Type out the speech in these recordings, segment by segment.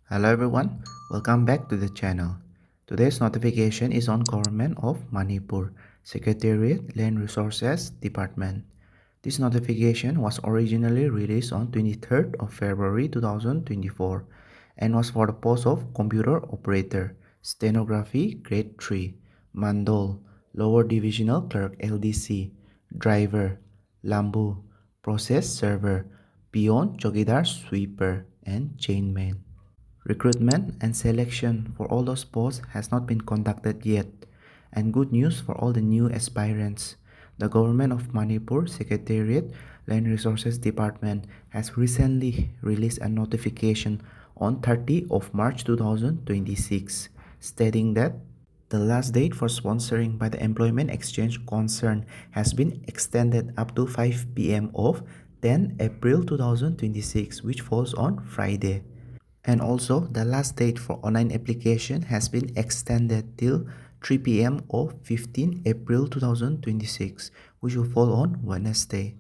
Hello everyone, welcome back to the channel. Today's notification is on Government of Manipur, Secretariat Land Resources Department. This notification was originally released on 23rd of February 2024 and was for the post of Computer Operator, Stenography Grade 3, Mandol, Lower Divisional Clerk LDC, Driver, Lambu, Process Server, Peon, Chowkidar Sweeper, and Chainman. Recruitment and selection for all those posts has not been conducted yet. And good news for all the new aspirants. The Government of Manipur Secretariat Land Resources Department has recently released a notification on 30 of March 2026 stating that the last date for sponsoring by the Employment Exchange concern has been extended up to 5 p.m. of 10 April 2026, which falls on Friday. And also, the last date for online application has been extended till 3 p.m. of 15 April 2026, which will fall on Wednesday.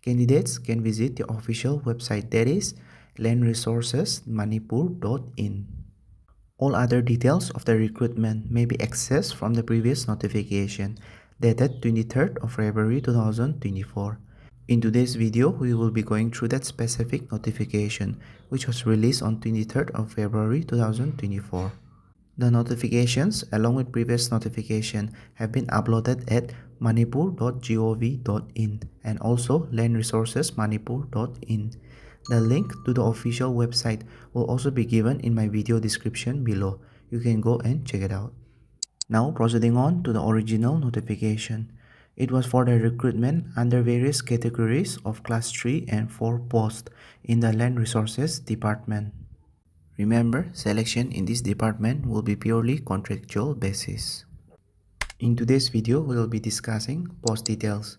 Candidates can visit the official website, that is landresourcesmanipur.in. All other details of the recruitment may be accessed from the previous notification dated 23rd of February 2024. In today's video, we will be going through that specific notification which was released on 23rd of February 2024. The notifications along with previous notification have been uploaded at manipur.gov.in and also landresourcesmanipur.in. The link to the official website will also be given in my video description below. You can go and check it out. Now proceeding on to the original notification. It was for the recruitment under various categories of class 3 and 4 posts in the Land Resources Department. Remember, selection in this department will be purely contractual basis. In today's video, we will be discussing post details,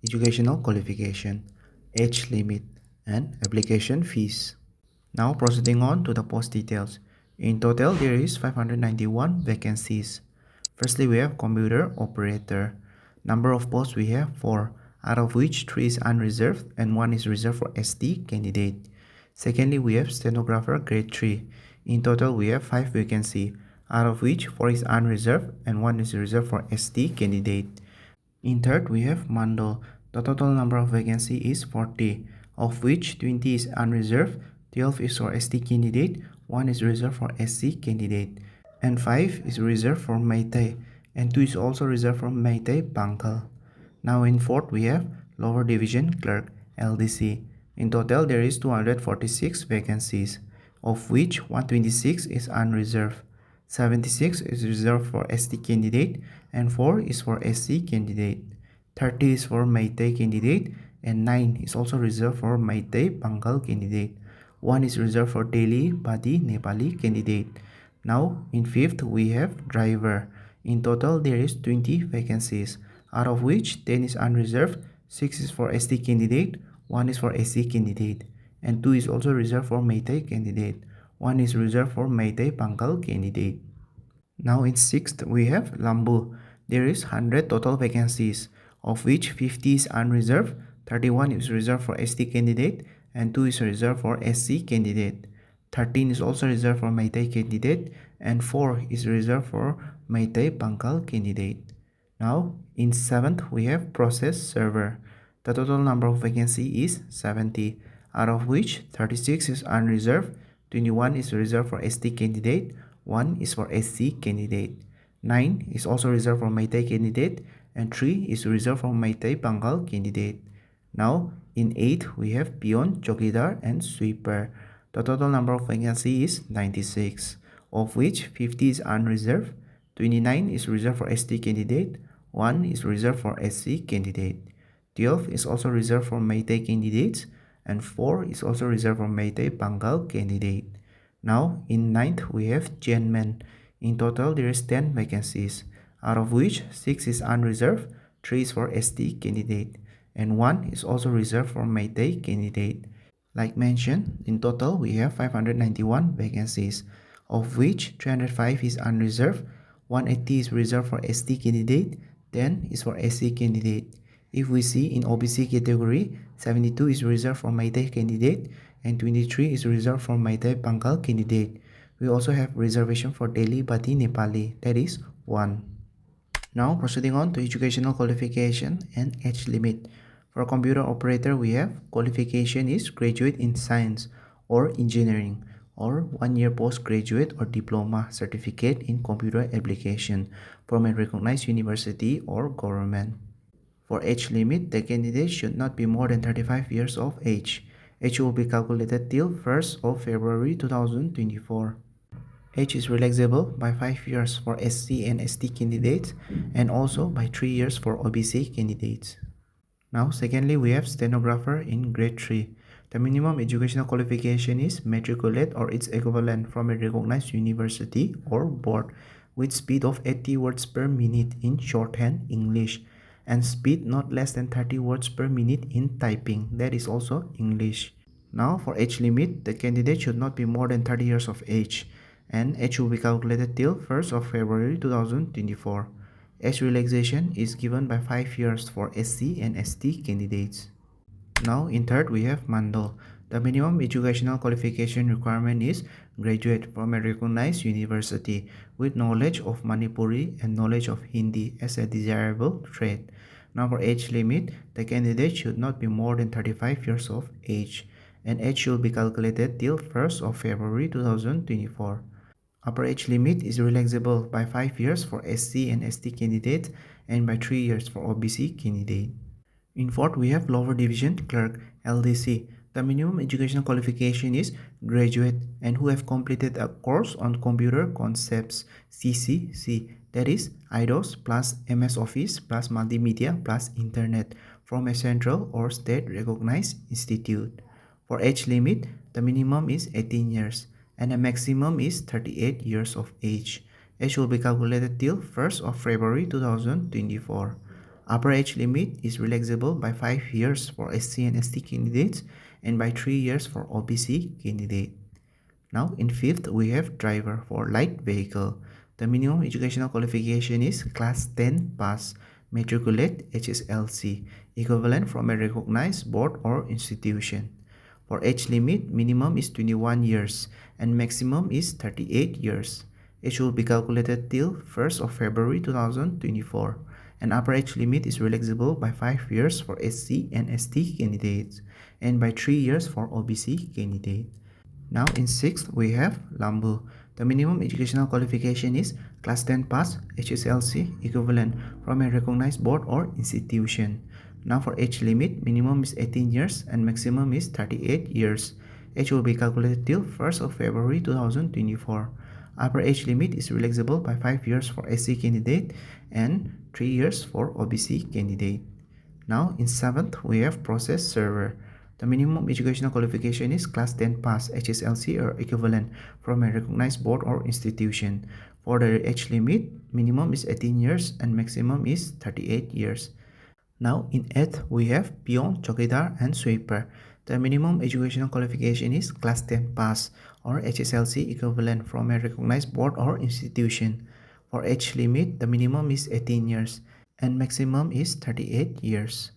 educational qualification, age limit, and application fees. Now proceeding on to the post details. In total, there is 591 vacancies. Firstly, we have computer operator. Number of posts we have 4, out of which 3 is unreserved and 1 is reserved for ST candidate. Secondly, we have stenographer grade 3. In total, we have 5 vacancies, out of which 4 is unreserved and 1 is reserved for ST candidate. In third, we have Mandal. The total number of vacancy is 40, of which 20 is unreserved, 12 is for ST candidate, 1 is reserved for SC candidate, and 5 is reserved for Meitei, and 2 is also reserved for Meitei Bangkal. Now in fourth, we have Lower Division Clerk LDC. In total, there is 246 vacancies, of which 126 is unreserved, 76 is reserved for ST candidate, and 4 is for SC candidate. 30 is for Meitei candidate, and 9 is also reserved for Meitei Bangkal candidate. 1 is reserved for Delhi Badi Nepali candidate. Now in fifth, we have driver. In total, there is 20 vacancies, out of which 10 is unreserved, 6 is for ST candidate, 1 is for SC candidate, and 2 is also reserved for Meitei candidate. 1 is reserved for Meitei Bangkal candidate. Now in sixth, we have Lambu. There is 100 total vacancies, of which 50 is unreserved, 31 is reserved for ST candidate, and 2 is reserved for SC candidate. 13 is also reserved for Meitei candidate, and 4 is reserved for Meitei Bangkal candidate. Now in seventh, we have process server. The total number of vacancy is 70, out of which 36 is unreserved, 21 is reserved for ST candidate, 1 is for SC candidate, 9 is also reserved for Meitei candidate, and 3 is reserved for Meitei Bangkal candidate. Now in 8 we have Peon, Chowkidar, and Sweeper. The total number of vacancy is 96, of which 50 is unreserved, 29 is reserved for ST candidate, 1 is reserved for SC candidate, 12 is also reserved for Meitei candidates, and 4 is also reserved for Meitei Bangkal candidate. Now in ninth, we have Chainman. In total, there is 10 vacancies, out of which 6 is unreserved, 3 is for ST candidate, and 1 is also reserved for Meitei candidate. Like mentioned, in total, we have 591 vacancies, of which 305 is unreserved, 180 is reserved for ST candidate, 10 is for SC candidate. If we see in OBC category, 72 is reserved for Meitei candidate, and 23 is reserved for Meitei Bangkal candidate. We also have reservation for Delhi Bati Nepali, that is 1. Now proceeding on to educational qualification and age limit. For computer operator, we have qualification is graduate in science or engineering or 1 year postgraduate or diploma certificate in computer application from a recognized university or government. For age limit, the candidate should not be more than 35 years of age. Age will be calculated till 1st of February 2024. Age is relaxable by 5 years for SC and ST candidates and also by 3 years for OBC candidates. Now, secondly, we have stenographer in grade 3. The minimum educational qualification is matriculate or its equivalent from a recognized university or board with speed of 80 words per minute in shorthand English and speed not less than 30 words per minute in typing, that is also English. Now, for age limit, the candidate should not be more than 30 years of age and age will be calculated till 1st of February 2024. Age relaxation is given by 5 years for SC and ST candidates. Now in third we have Mandal. The minimum educational qualification requirement is graduate from a recognized university with knowledge of Manipuri and knowledge of Hindi as a desirable trait. Now for age limit, the candidate should not be more than 35 years of age and age should be calculated till 1st of February 2024. Upper age limit is relaxable by 5 years for SC and ST candidates and by 3 years for OBC candidate. In fourth, we have lower division clerk LDC. The minimum educational qualification is graduate and who have completed a course on computer concepts CCC, that is IDOS plus MS Office plus multimedia plus internet from a central or state recognized institute. For age limit, the minimum is 18 years and the maximum is 38 years of age. Age will be calculated till 1st of February 2024. Upper age limit is relaxable by 5 years for SC and ST candidates and by 3 years for OBC candidate. Now in fifth, we have driver for light vehicle. The minimum educational qualification is class 10 pass, matriculate HSLC, equivalent from a recognized board or institution. For age limit, minimum is 21 years and maximum is 38 years. Age will be calculated till 1st of February 2024 and upper age limit is relaxable by 5 years for SC and ST candidates and by 3 years for OBC candidate. Now in sixth, we have Lambu. The minimum educational qualification is class 10 pass, HSLC equivalent from a recognized board or institution. Now for age limit, minimum is 18 years and maximum is 38 years. Age will be calculated till 1st of February 2024. Upper age limit is relaxable by 5 years for SC candidate and 3 years for OBC candidate. Now in seventh, we have process server. The minimum educational qualification is class 10 pass, HSLC or equivalent from a recognized board or institution. For the age limit, minimum is 18 years and maximum is 38 years. Now in 8th, we have Peon, Chowkidar and Sweeper. The minimum educational qualification is class 10 pass or HSLC equivalent from a recognized board or institution. For age limit, the minimum is 18 years and maximum is 38 years.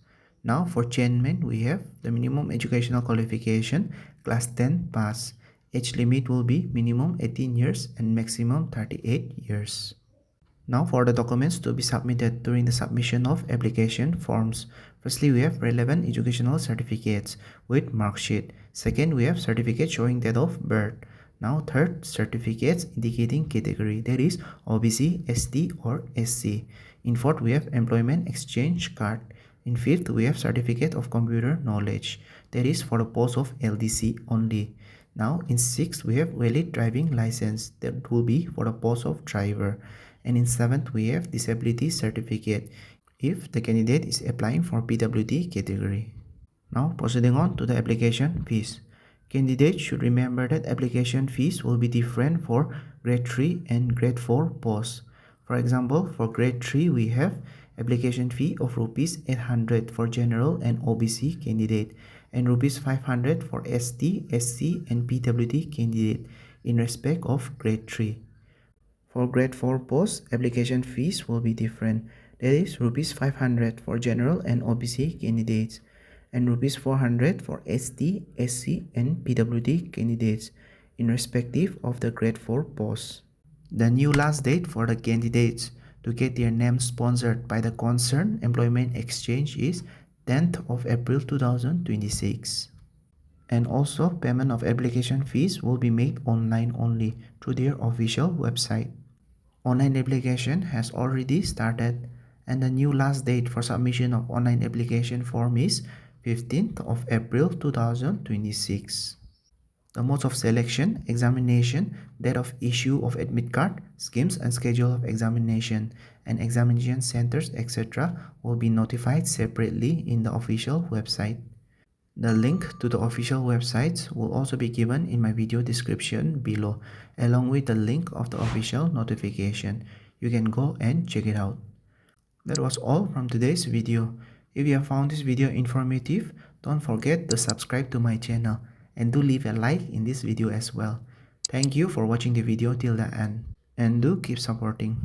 Now for chainman, we have the minimum educational qualification class 10 pass. Age limit will be minimum 18 years and maximum 38 years. Now for the documents to be submitted during the submission of application forms. Firstly, we have relevant educational certificates with mark sheet. Second, we have certificate showing date of birth. Now third, certificates indicating category, that is OBC, ST or SC. In fourth, we have employment exchange card. In fifth, we have certificate of computer knowledge, that is for the post of LDC only. Now in sixth, we have valid driving license, that will be for the post of driver. And in seventh, we have disability certificate if the candidate is applying for PWD category. Now proceeding on to the application fees. Candidates should remember that application fees will be different for grade 3 and grade 4 posts. For example, for grade 3 we have application fee of rupees 800 for general and OBC candidate and rupees 500 for ST, SC and PWD candidate in respect of grade 3. For grade 4 posts, application fees will be different. That is rupees 500 for general and OBC candidates and rupees 400 for ST, SC and PWD candidates. irrespective of the grade 4 post. The new last date for the candidates to get their names sponsored by the concerned employment exchange is 10th of April 2026. And also, payment of application fees will be made online only through their official website. Online application has already started, and the new last date for submission of online application form is 15th of April 2026. The modes of selection, examination, date of issue of admit card, schemes and schedule of examination, and examination centers, etc. will be notified separately in the official website. The link to the official websites will also be given in my video description below, along with the link of the official notification. You can go and check it out. That was all from today's video. If you have found this video informative, don't forget to subscribe to my channel and do leave a like in this video as well. Thank you for watching the video till the end, and do keep supporting.